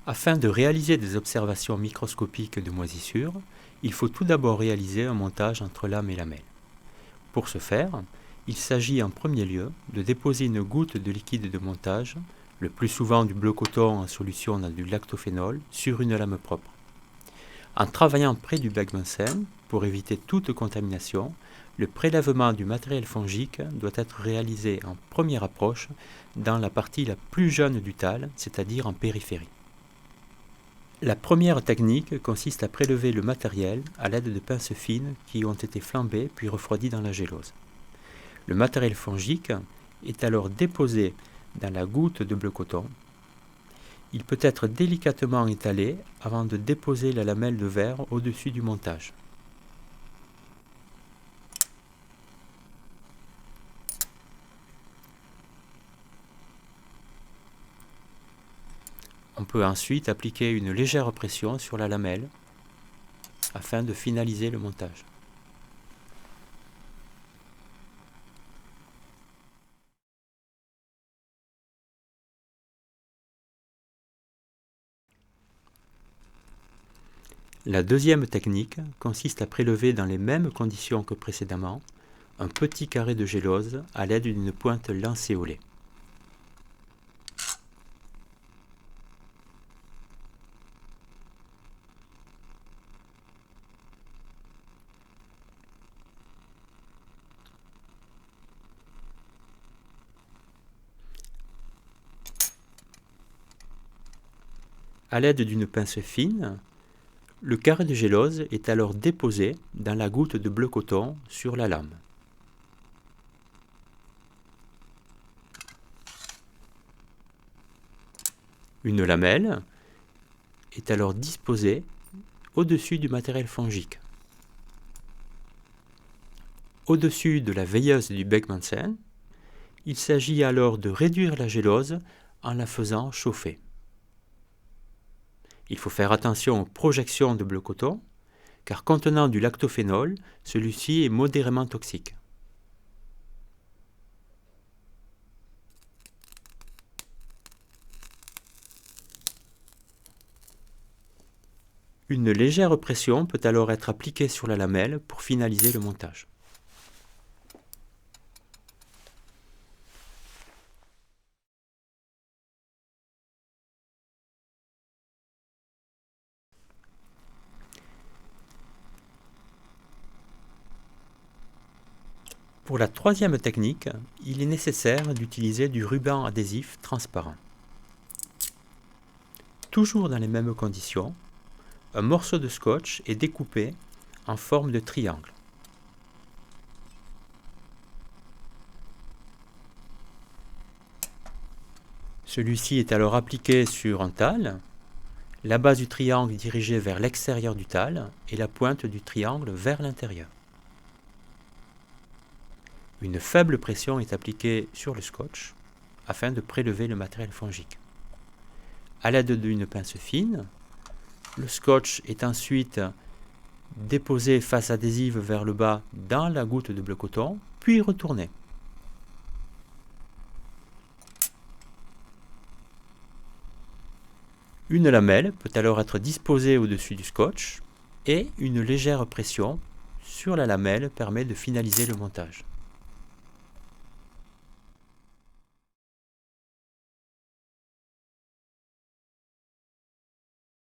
Afin de réaliser des observations microscopiques de moisissure, il faut tout d'abord réaliser un montage entre lame et lamelle. Pour ce faire, il s'agit en premier lieu de déposer une goutte de liquide de montage, le plus souvent du bleu coton en solution dans du lactophénol, sur une lame propre. En travaillant près du bec Bunsen, pour éviter toute contamination, le prélèvement du matériel fongique doit être réalisé en première approche dans la partie la plus jeune du thalle, c'est-à-dire en périphérie. La première technique consiste à prélever le matériel à l'aide de pinces fines qui ont été flambées puis refroidies dans la gélose. Le matériel fongique est alors déposé dans la goutte de bleu coton. Il peut être délicatement étalé avant de déposer la lamelle de verre au-dessus du montage. On peut ensuite appliquer une légère pression sur la lamelle afin de finaliser le montage. La deuxième technique consiste à prélever dans les mêmes conditions que précédemment un petit carré de gélose à l'aide d'une pointe lancéolée. À l'aide d'une pince fine, le carré de gélose est alors déposé dans la goutte de bleu coton sur la lame. Une lamelle est alors disposée au-dessus du matériel fongique. Au-dessus de la veilleuse du bec Bunsen, il s'agit alors de réduire la gélose en la faisant chauffer. Il faut faire attention aux projections de bleu coton, car contenant du lactophénol, celui-ci est modérément toxique. Une légère pression peut alors être appliquée sur la lamelle pour finaliser le montage. Pour la troisième technique, il est nécessaire d'utiliser du ruban adhésif transparent. Toujours dans les mêmes conditions, un morceau de scotch est découpé en forme de triangle. Celui-ci est alors appliqué sur un thalle, la base du triangle dirigée vers l'extérieur du thalle et la pointe du triangle vers l'intérieur. Une faible pression est appliquée sur le scotch afin de prélever le matériel fongique. À l'aide d'une pince fine, le scotch est ensuite déposé face adhésive vers le bas dans la goutte de bleu coton, puis retourné. Une lamelle peut alors être disposée au-dessus du scotch et une légère pression sur la lamelle permet de finaliser le montage.